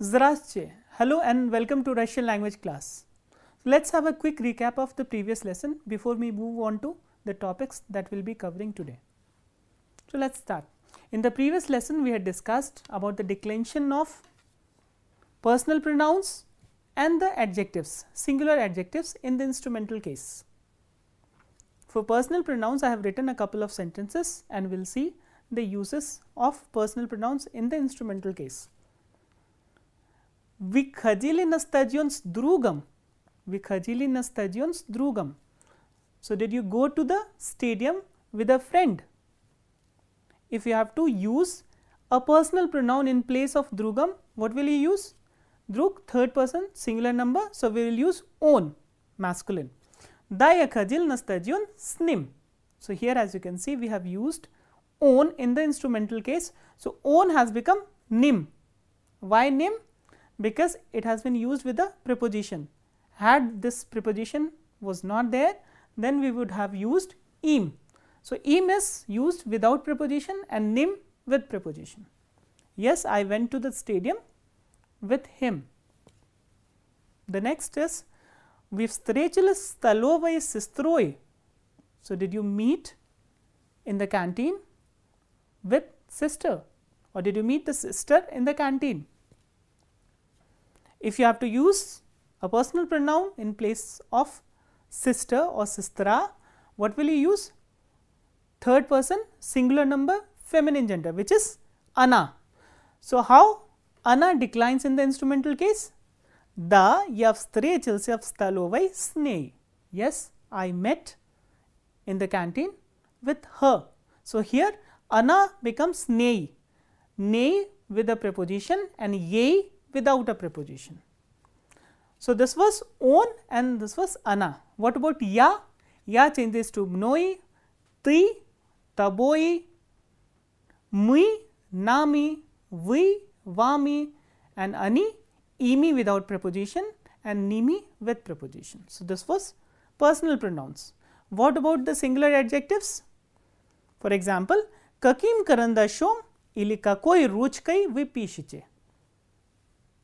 Здравствуйте. Hello and welcome to Russian language class. Let's have a quick recap of the previous lesson before we move on to the topics that we will be covering today. So, let us start. In the previous lesson we had discussed about the declension of personal pronouns and the adjectives, singular adjectives in the instrumental case. For personal pronouns I have written a couple of sentences and we will see the uses of personal pronouns in the instrumental case. Vykhadili na stadion s drugom. Vykhadili na stadion s drugom. So, did you go to the stadium with a friend? If you have to use a personal pronoun in place of drugom, what will you use? Drug, third person, singular number. So, we will use on, masculine. Da yakhadil na stadion s nim. So, here as you can see we have used on in the instrumental case. So, on has become nim. Why nim? Because it has been used with a preposition. Had this preposition was not there, then we would have used im. So, im is used without preposition and nim with preposition. Yes, I went to the stadium with him. The next is we встретились в столовой с сестрой. So, did you meet in the canteen with sister, or did you meet the sister in the canteen? If you have to use a personal pronoun in place of sister or sistra, what will you use? Third person, singular number, feminine gender, which is Anna. So, how Anna declines in the instrumental case? Да, я встретился в столовой с ней. Yes, I met in the canteen with her. So, here Anna becomes nei, nei with a preposition and yei without a preposition. So, this was on and this was Anna. What about ya? Ya changes to mnoi, ty, taboi, мы, nami, вы, вами, and ani, imi without preposition and nimi with preposition. So, this was personal pronouns. What about the singular adjectives? For example, каким карандашом или какой ручкой вы пишете?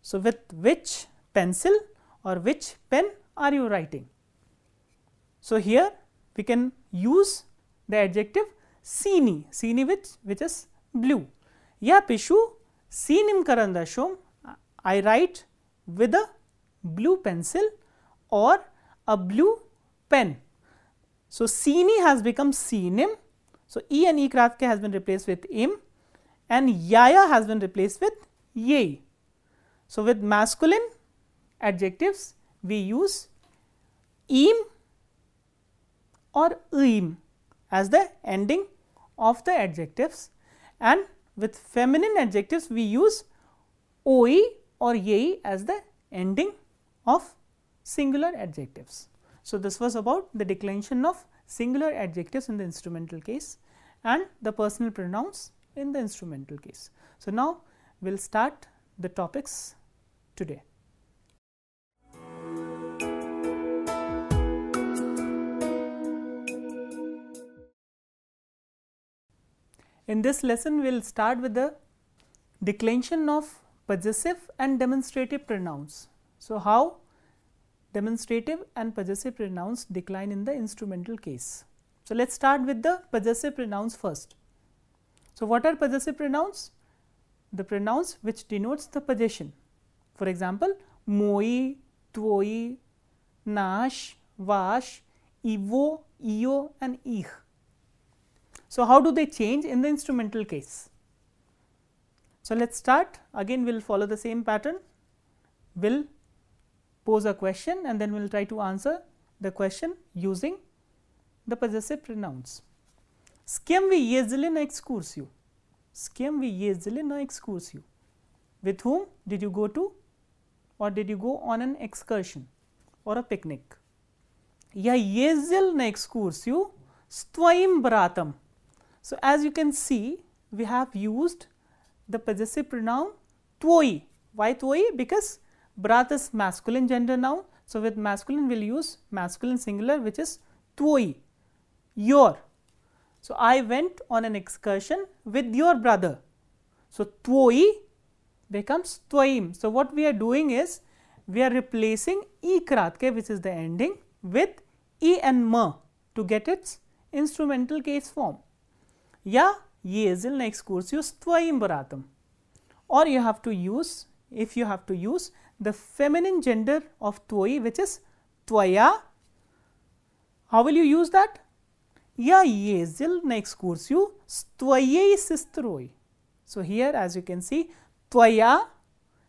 So, with which pencil or which pen are you writing? So, here we can use the adjective sini, sini which is blue. Я пишу синим карандашом, I write with a blue pencil or a blue pen. So, sini has become sinim. So, e and e kratke has been replaced with im and yaya has been replaced with yei. So, with masculine adjectives we use im or im as the ending of the adjectives, and with feminine adjectives we use oi or yei as the ending of singular adjectives. So, this was about the declension of singular adjectives in the instrumental case and the personal pronouns in the instrumental case. So, now we will start the topics today. In this lesson, we will start with the declension of possessive and demonstrative pronouns. So, how demonstrative and possessive pronouns decline in the instrumental case. So, let us start with the possessive pronouns first. So, what are possessive pronouns? The pronouns which denotes the possession. For example, moi, tvoi, nash, vash, ivo, io and ich. So, how do they change in the instrumental case? So, let us start, again we will follow the same pattern. We will pose a question and then we will try to answer the question using the possessive pronouns. S kем вы ездили на экскурсию? С кем вы ездили на экскурсию? With whom did you go to, or did you go on an excursion or a picnic? Я ездил на экскурсию с твоим братом. So, as you can see, we have used the possessive pronoun tvoi. Why tvoi? Because brat is masculine gender noun. So, with masculine we will use masculine singular, which is tvoi, your. So, I went on an excursion with your brother. So, tvoi becomes twaim. So, what we are doing is we are replacing e kratke, which is the ending, with e and ma to get its instrumental case form. Ya Yezil next excursus twaim baratam, or you have to use, if you have to use the feminine gender of twoi, which is twaya. How will you use that? Ya Yezil next excursus twayei sistroi. So, here as you can see, twaya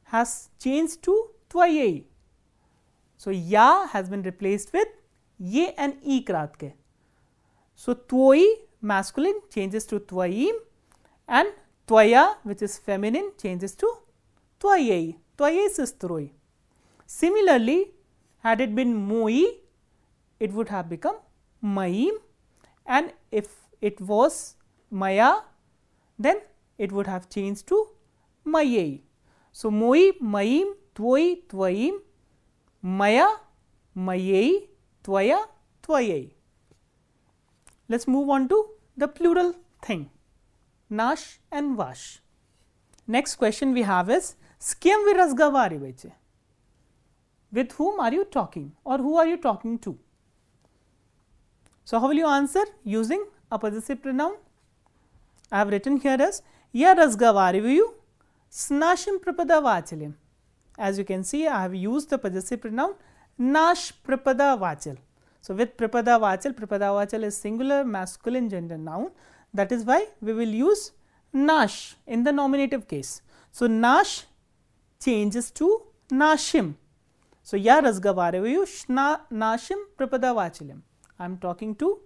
has changed to twayei. So, ya has been replaced with ye and e kratke. So, twoi masculine changes to twaim, and twaya, which is feminine, changes to twayei, twayei sistroi. Similarly, had it been moi, it would have become maim, and if it was maya, then it would have changed to mayei. So, moi, maim, twoi, twaim, maya, mayei, twaya, twayei. Let us move on to the plural thing, nash and vash. Next question we have is skem virasgavari veche. With whom are you talking, or who are you talking to? So, how will you answer? Using a possessive pronoun. I have written here as ya razgavarivu snashim prapada vachalim. As you can see, I have used the possessive pronoun nash prapada vachal. So, with prapada vachal is singular masculine gender noun, that is why we will use nash in the nominative case. So, nash changes to nashim. So, ya razgavarivu nashim prapada vachalim. I am talking to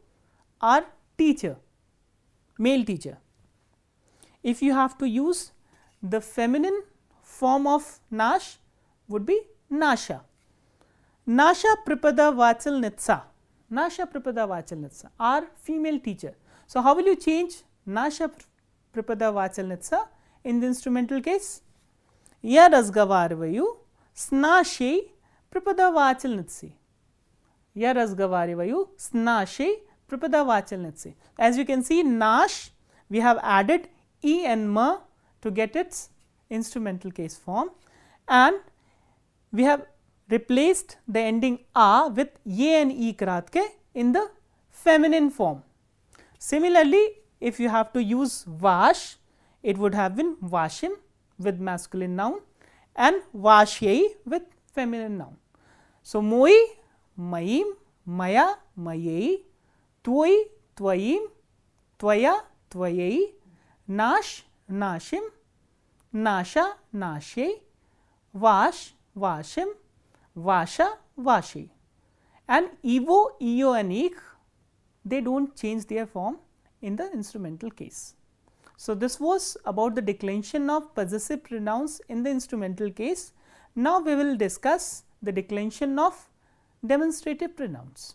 our teacher, male teacher. If you have to use the feminine form of nash, would be nasha. Nasha Pripada Vachal Nitsa, Nasha Pripada Vachal Nitsa, our female teacher. So, how will you change Nasha Pripada Vachal Nitsa in the instrumental case? Ya razgavarvayu snashe Pripada Vachal Nitsi. Ya razgavarvayu snashe Pripada Vachal Nitsi. As you can see, nash, we have added e and ma to get its instrumental case form, and we have replaced the ending a with ye and e kratke in the feminine form. Similarly, if you have to use vash, it would have been vashim with masculine noun and vashyei with feminine noun. So, moi, maim, maya, mayei, twoi, twaim, twaya, twayei, nash, nashim, nasha, nashei, vash, vashim, vasha, vashi, and evo, eo and ek, they do not change their form in the instrumental case. So, this was about the declension of possessive pronouns in the instrumental case. Now, we will discuss the declension of demonstrative pronouns.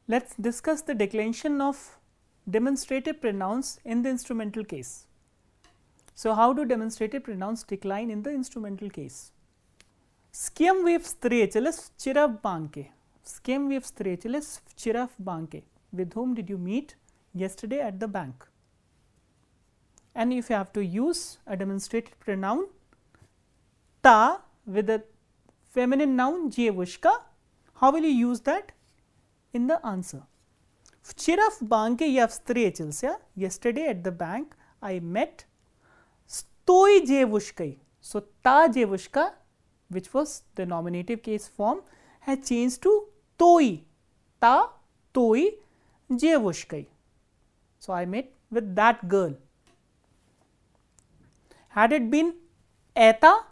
Let us discuss the declension of demonstrative pronouns in the instrumental case. So, how do demonstrative pronouns decline in the instrumental case? Skiem vef strechelis chirav banke. Skiem vef strechelis chirav banke. With whom did you meet yesterday at the bank? And if you have to use a demonstrative pronoun ta with a feminine noun jevushka, how will you use that in the answer? Včera v banke я встретился, yesterday at the bank I met с той девушкой. So, ta девушка, which was the nominative case form, had changed to toi, ta, toi, девушкой. So, I met with that girl. Had it been eta,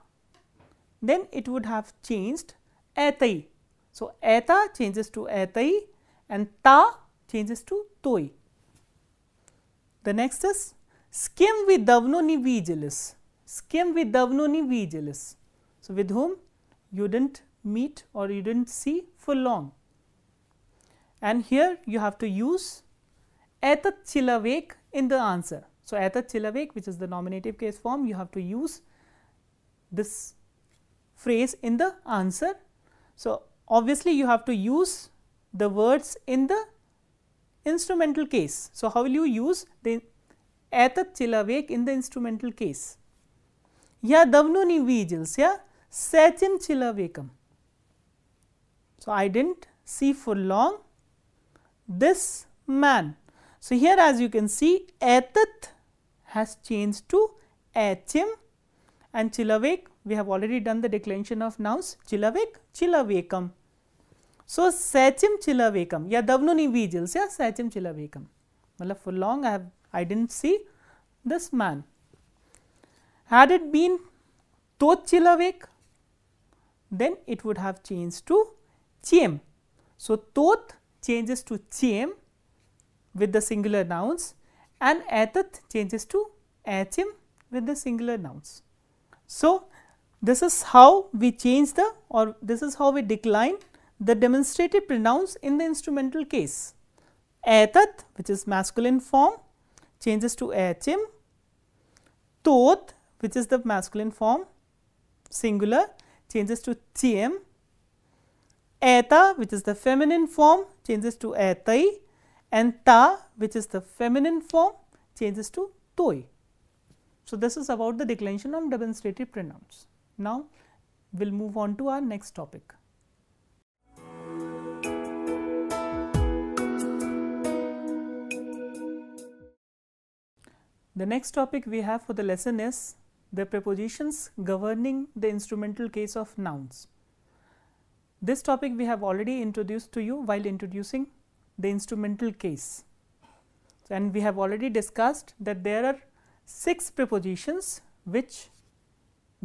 then it would have changed etai. So, eta changes to etai and ta changes to toi. The next is skem vi davno ni vigilis. Skem vi davno ni vigilis. So, with whom you did not meet or you did not see for long. And here you have to use etat chilavek in the answer. So, etat chilavek, which is the nominative case form, you have to use this phrase in the answer. So, obviously, you have to use the words in the instrumental case. So, how will you use the etat chilavek in the instrumental case? Ya davnuni vigils, ya secim chilavekam. So, I did not see for long this man. So, here as you can see etat has changed to achim, and chilavek, we have already done the declension of nouns chilavek, chilavekam. So, secim chilavekam, ya davnuni vigils, ya secim chilavekam. Matlab for long I did not see this man. Had it been tot chilavek, then it would have changed to chem. So, tot changes to chem with the singular nouns, and etat changes to achim with the singular nouns. So, this is how we change the, or this is how we decline the demonstrative pronouns in the instrumental case. Etat, which is masculine form, changes to achim. Tot, which is the masculine form singular, changes to chem. Eta, which is the feminine form, changes to etai, and ta, which is the feminine form, changes to toi. So, this is about the declension of demonstrative pronouns. Now, we will move on to our next topic. The next topic we have for the lesson is the prepositions governing the instrumental case of nouns. This topic we have already introduced to you while introducing the instrumental case, and we have already discussed that there are 6 prepositions which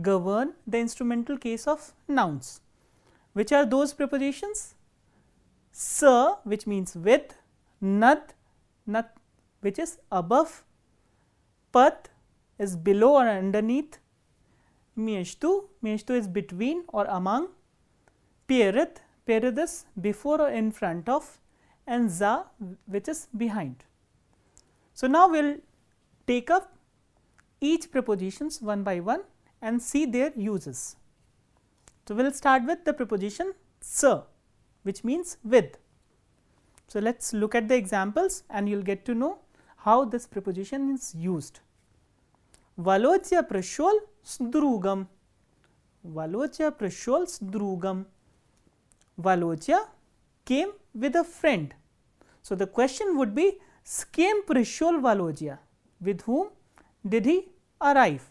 govern the instrumental case of nouns. Which are those prepositions? Sa, which means with, nad, nad which is above, pat is below or underneath, mieshtu, mieshtu is between or among, pierith, pierith is before or in front of, and za, which is behind. So, now we will take up each prepositions one by one and see their uses. So, we will start with the preposition sa, which means with. So, let us look at the examples and you will get to know how this preposition is used. Valochya prashol sdrugam, Valochya prashol sdrugam. Valochya came with a friend. So, the question would be skem prashol Valochya, with whom did he arrive?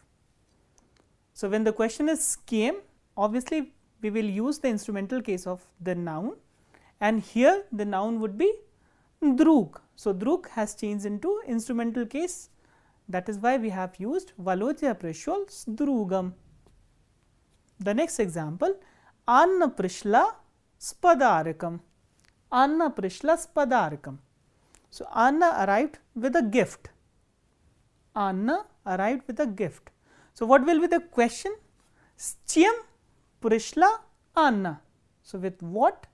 So, when the question is came, obviously we will use the instrumental case of the noun, and here the noun would be drug. So, drug has changed into instrumental case, that is why we have used Valochya prashol sdrugam. The next example, Anna prishla spadarakam, Anna prishla spadarakam. So, Anna arrived with a gift, Anna arrived with a gift. So, what will be the question? Schem prishla Anna. So, with what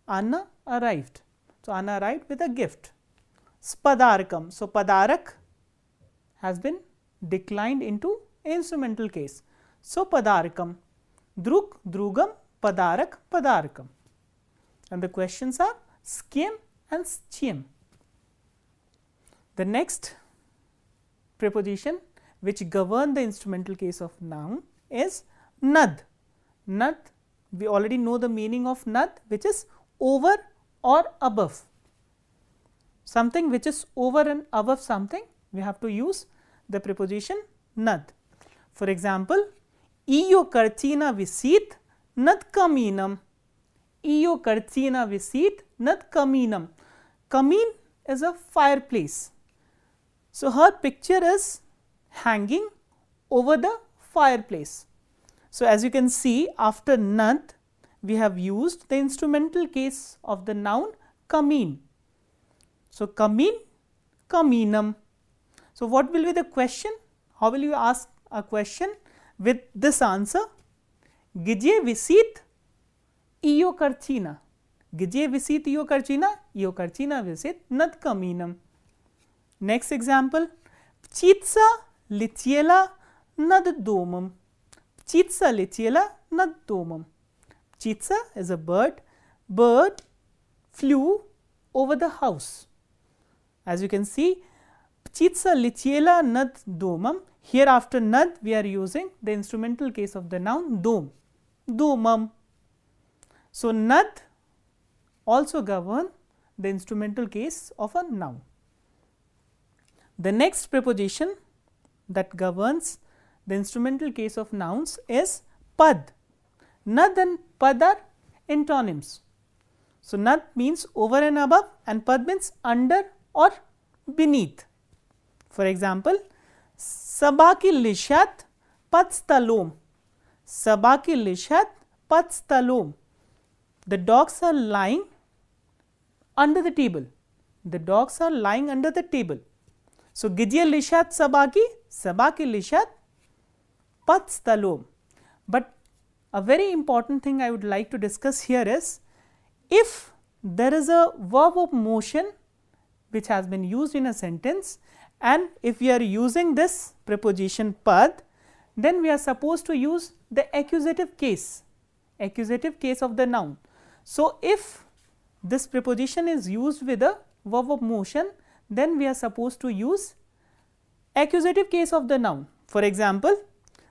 Anna arrived? So, Anna arrived with a gift. Spadarakam. So, padarak has been declined into instrumental case. So, padarakam, drug, drugam, padarak, padarakam. And the questions are schem and schem. The next preposition which govern the instrumental case of noun is nad. Nad, we already know the meaning of nad, which is over or above. Something which is over and above something, we have to use the preposition nad. For example, io karcina visit nad kaminam, io karcina visit nad kaminam. Kamin is a fireplace. So, her picture is hanging over the fireplace. So, as you can see, after nad we have used the instrumental case of the noun kamin. So, kamin, kaminam. So, what will be the question? How will you ask a question with this answer? Gidje visit io karcina, gidje visit io karcina visit nad kaminam. Next example, pchitsa litiela nad domam, pchitsa litiela nad domam. Pchitsa is a bird, bird flew over the house. As you can see, Pchitsa lichiela nad domam. Here after nad we are using the instrumental case of the noun dom, domam. So, nad also govern the instrumental case of a noun. The next preposition that governs the instrumental case of nouns is pad. Nad and pad are antonyms. So, nad means over and above and pad means under or beneath. For example, Sabaki lishat patstalom. Sabaki lishat patstalom. The dogs are lying under the table. The dogs are lying under the table. So, Gidya lishat sabaki, sabaki lishat patstalom. But a very important thing I would like to discuss here is, if there is a verb of motion which has been used in a sentence, and if we are using this preposition pad, then we are supposed to use the accusative case of the noun. So, if this preposition is used with a verb of motion, then we are supposed to use accusative case of the noun. For example,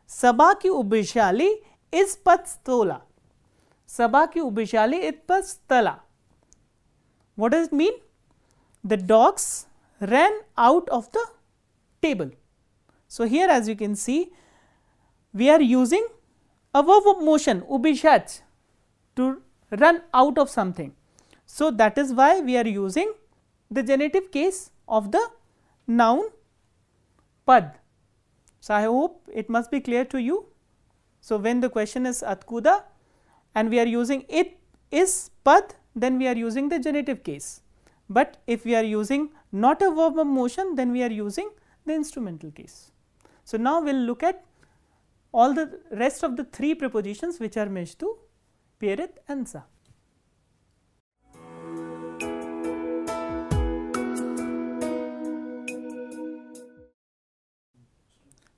Sabaki ubishali is patstola. Sabaki ubishali is patstala. What does it mean? The dogs ran out of the table. So, here as you can see, we are using a verb of motion ubishach to run out of something. So, that is why we are using the genitive case of the noun pad. So, I hope it must be clear to you. So, when the question is atkuda and we are using it is pad, then we are using the genitive case. But if we are using not a verb of motion, then we are using the instrumental case. So, now we will look at all the rest of the three prepositions which are meshtu, perit and sa.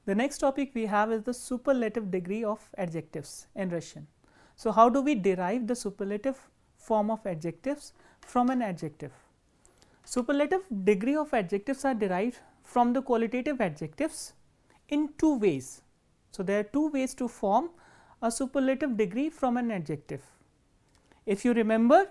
The next topic we have is the superlative degree of adjectives in Russian. So, how do we derive the superlative form of adjectives from an adjective? Superlative degree of adjectives are derived from the qualitative adjectives in two ways. So, there are two ways to form a superlative degree from an adjective. If you remember,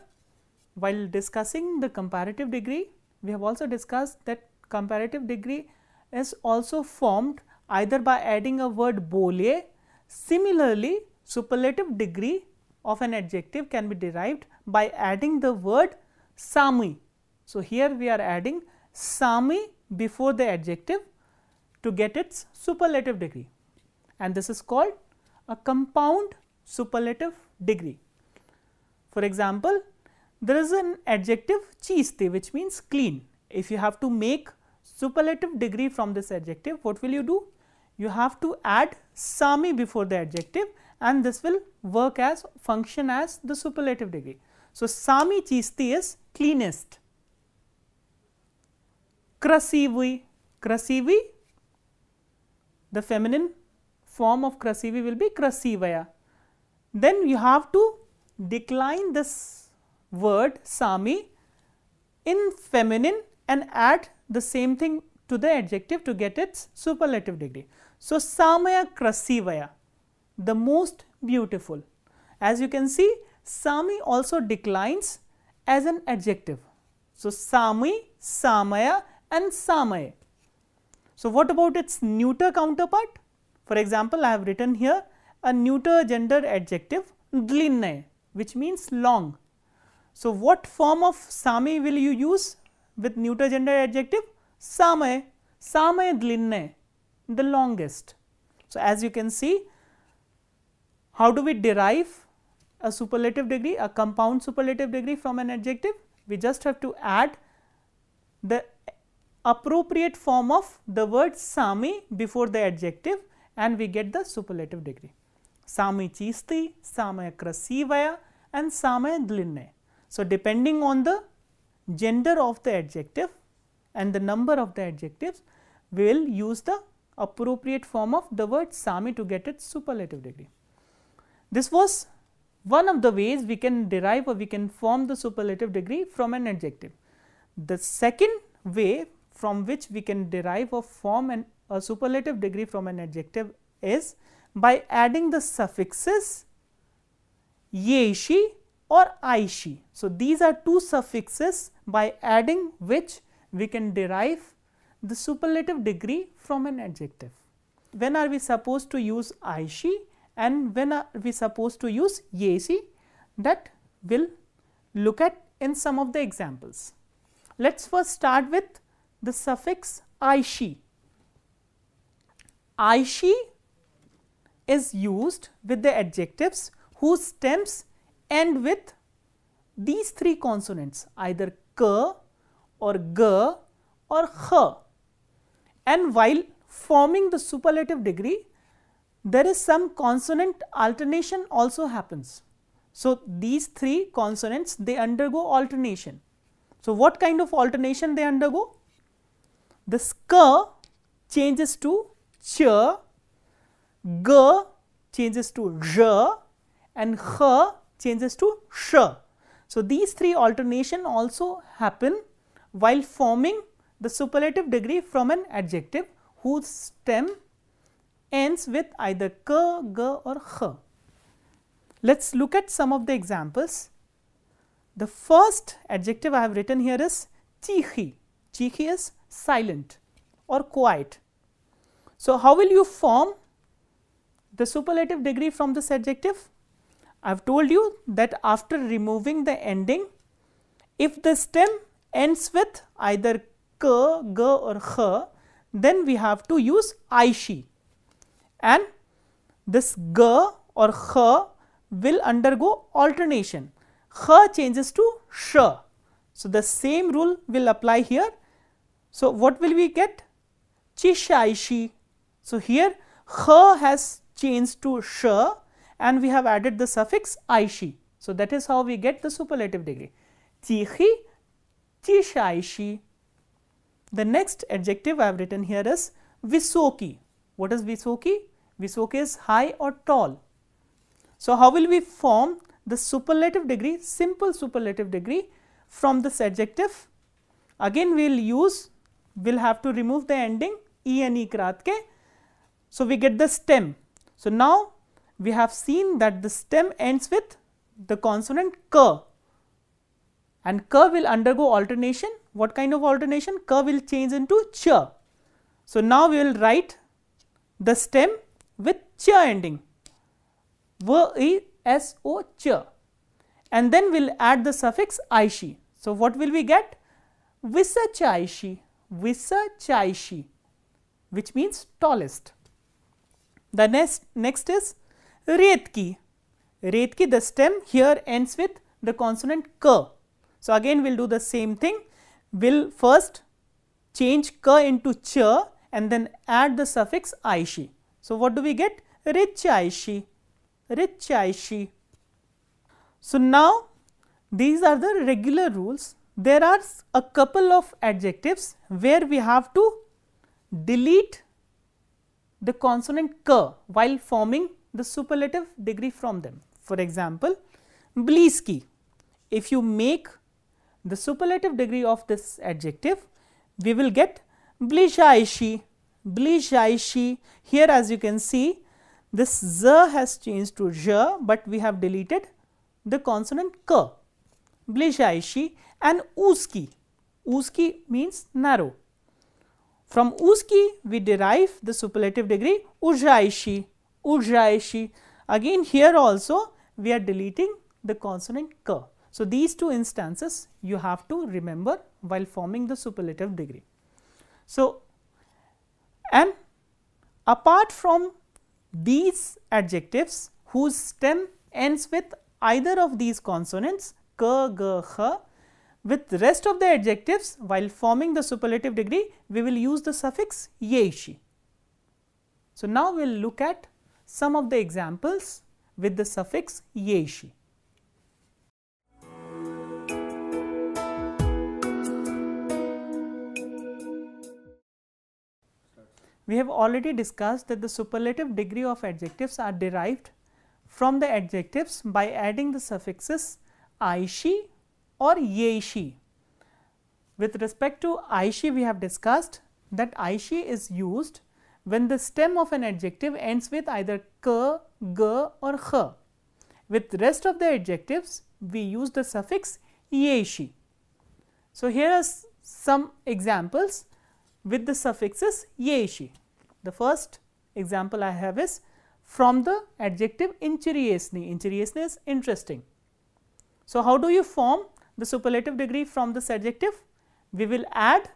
while discussing the comparative degree, we have also discussed that comparative degree is also formed either by adding a word bolye. Similarly, superlative degree of an adjective can be derived by adding the word sami. So, here we are adding sami before the adjective to get its superlative degree, and this is called a compound superlative degree. For example, there is an adjective chiste which means clean. If you have to make superlative degree from this adjective, what will you do? You have to add sami before the adjective, and this will work as function as the superlative degree. So, sami chiste is cleanest. Krasivi, krasivi, the feminine form of krasivi will be krasivaya. Then you have to decline this word sami in feminine and add the same thing to the adjective to get its superlative degree. So, samaya krasivaya, the most beautiful. As you can see, sami also declines as an adjective. So, sami, samaya and samaye. So, what about its neuter counterpart? For example, I have written here a neuter gender adjective dlinnaye, which means long. So, what form of sami will you use with neuter gender adjective? Samaye, samaye dlinnaye, the longest. So, as you can see, how do we derive a superlative degree, a compound superlative degree from an adjective? We just have to add the appropriate form of the word sami before the adjective, and we get the superlative degree. Sami chisti, samaya krasivaya and samaya dlinnaye. So, depending on the gender of the adjective and the number of the adjectives, we will use the appropriate form of the word sami to get its superlative degree. This was one of the ways we can derive or we can form the superlative degree from an adjective. The second way from which we can derive or form a superlative degree from an adjective is by adding the suffixes ye-she or I-she. So, these are two suffixes by adding which we can derive the superlative degree from an adjective. When are we supposed to use I-she and when are we supposed to use ye-she, that we will look at in some of the examples. Let us first start with the suffix I-she. I-she is used with the adjectives whose stems end with these three consonants, either k or g or h, and while forming the superlative degree there is some consonant alternation also happens. So, these three consonants, they undergo alternation. So, what kind of alternation they undergo? This k changes to ch, g changes to zh and h changes to sh. So, these three alternation also happen while forming the superlative degree from an adjective whose stem ends with either k, g or h. Let us look at some of the examples. The first adjective I have written here is tikhi. Tikhi is silent or quiet. So, how will you form the superlative degree from this adjective? I have told you that after removing the ending, if the stem ends with either k, g or h, then we have to use I-she, and this g or h will undergo alternation. H changes to sh. So, the same rule will apply here. So, what will we get? Chishaishi. So, here h has changed to sh and we have added the suffix I-she. So, that is how we get the superlative degree. Tikhi, chishaishi. The next adjective I have written here is visoki. What is visoki? Visoki is high or tall. So, how will we form the superlative degree, simple superlative degree from this adjective? Again we will have to remove the ending e and e kratke. So, we get the stem. So, now we have seen that the stem ends with the consonant k, and k will undergo alternation. What kind of alternation? K will change into ch. So, now we will write the stem with ch ending, v-i-s-o ch, and then we will add the suffix I-she. So, what will we get? Visachaishi, Visachaishi, which means tallest. The next is Retki. Retki, the stem here ends with the consonant k. So, again we will do the same thing. We will first change k into ch and then add the suffix Aishi. So, what do we get? Richaishi, Richaishi. So, now these are the regular rules. There are a couple of adjectives where we have to delete the consonant k while forming the superlative degree from them. For example, bliski. If you make the superlative degree of this adjective, we will get blizhaishi, blizhaishi. Here as you can see, this z has changed to zh, but we have deleted the consonant k, blizhaishi. And uski, uski means narrow. From uski we derive the superlative degree ujaishi, ujaishi. Again here also we are deleting the consonant k. So, these two instances you have to remember while forming the superlative degree. So, and apart from these adjectives whose stem ends with either of these consonants k, g, h, with the rest of the adjectives while forming the superlative degree we will use the suffix yeishi. So, now we will look at some of the examples with the suffix yeishi. We have already discussed that the superlative degree of adjectives are derived from the adjectives by adding the suffixes aishi or yeishi. With respect to aishi, we have discussed that aishi is used when the stem of an adjective ends with either k, g or kh. With rest of the adjectives, we use the suffix yeshi. So, here are some examples with the suffixes yeshi. The first example I have is from the adjective inchiriesni. Inchiriesni is interesting. So, how do you form the superlative degree from this adjective? We will add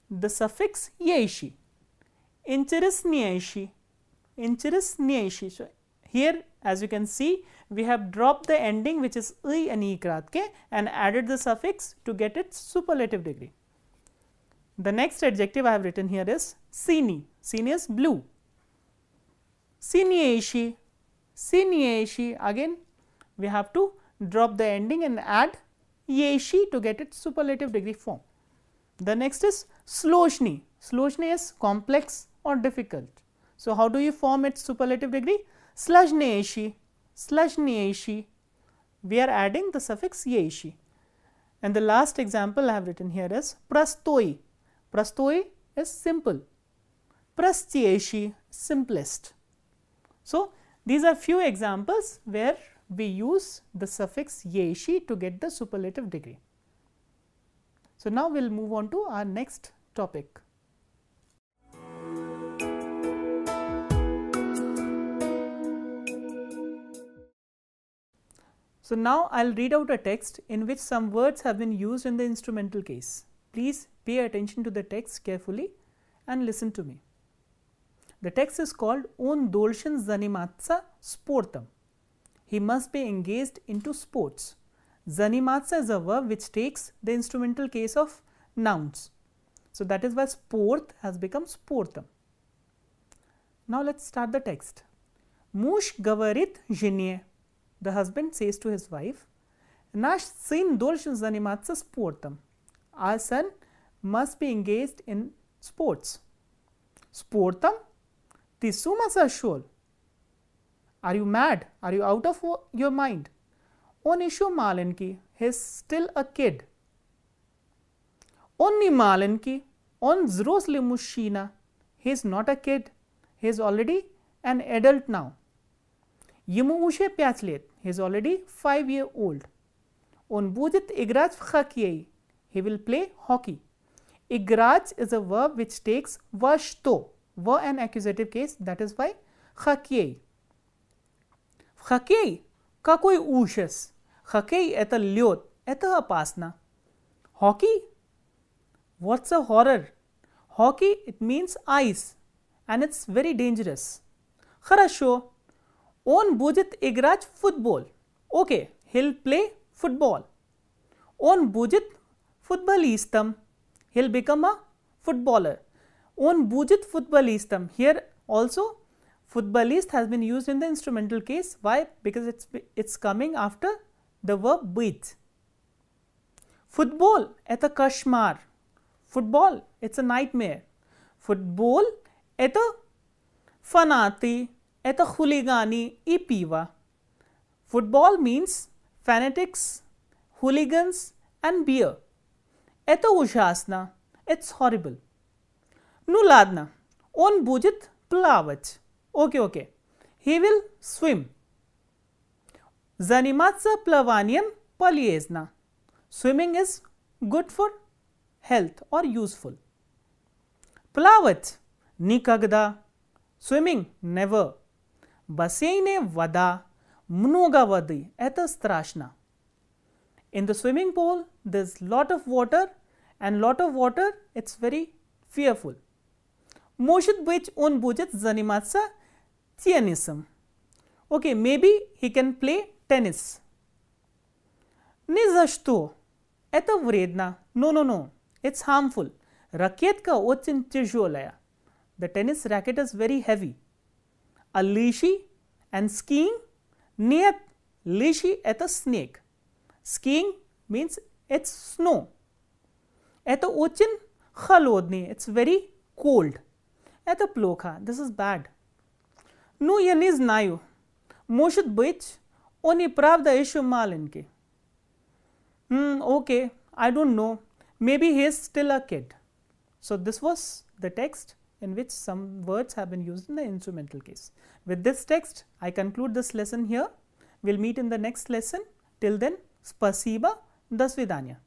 the suffix yeshi. Inchirisnieshi. Inchirisnieshi. So, here as you can see, we have dropped the ending which is I and ikratke and added the suffix to get its superlative degree. The next adjective I have written here is sini. Sini is blue. Sinieshi. Sinieshi. Again we have to drop the ending and add yeshi to get its superlative degree form. The next is sloshni. Sloshni is complex or difficult. So, how do you form its superlative degree? Slajneshi. Slajneshi. We are adding the suffix yeshi. And the last example I have written here is prastoi. Prastoi is simple. Prastyeshi, simplest. So, these are few examples where we use the suffix yeshi to get the superlative degree. So, now we will move on to our next topic. So, now I will read out a text in which some words have been used in the instrumental case. Please pay attention to the text carefully and listen to me. The text is called On Dolshan Zanimatsa Sportam. He must be engaged into sports. Zanimatsa is a verb which takes the instrumental case of nouns. So, that is why sport has become sportam. Now, let us start the text. Mush gavarit zhenie. The husband says to his wife, Nash sin dolshan zanimatsa sportam. Our son must be engaged in sports. Sportam? Tisumasa shol. Are you mad? Are you out of your mind? On isho malinki. He is still a kid. Onni malinki. On zrosli mushina. He is not a kid. He is already an adult now. Yimu ushe pyachlet. He is already 5-year-old. On budit igraj khakiei. He will play hockey. Igraj is a verb which takes vashto. Va an accusative case, that is why khakiei. Khakiei kakoi ushes. Khakiei eta lyot. Eta apasna. Hockey? What's a horror? Hockey, it means ice and it's very dangerous. Kharasho. On budget igraj football. Okay, he'll play football. On budget futbolistam. He'll become a footballer. On budget futbolistam. Here also futbolist has been used in the instrumental case. Why? Because it's coming after the verb bit. Football, eta kashmar. Football, it's a nightmare. Football, eta fanati. Eta khuligani I piva. Football means fanatics, hooligans and beer. Eta ujasna. It's horrible. Nuladna. On budget plavach. Okay. He will swim. Zanimatsa plavaniam paliezna. Swimming is good for health or useful. Plavach. Nikagda. Swimming, never. Baseine vada, mnoga vadi, eta strashna. In the swimming pool, there is lot of water and lot of water, it's very fearful. Moshit bich on budget zanimatsa tianism. Okay, maybe he can play tennis. Nizashto, eta vredna. No, it's harmful. Raket ka ochin tijolaya. The tennis racket is very heavy. A lishi and skiing, niyat lishi eta snake. Skiing means it's snow. Eta ochin khalodni, it's very cold. Eta plokha, this is bad. Nu yaniz nayu, moshut bich, oni pravda ishu malinki. Okay, I don't know. maybe he is still a kid. So, this was the text in which some words have been used in the instrumental case. With this text, I conclude this lesson here. We will meet in the next lesson. Till then, spasiba, do svidaniya.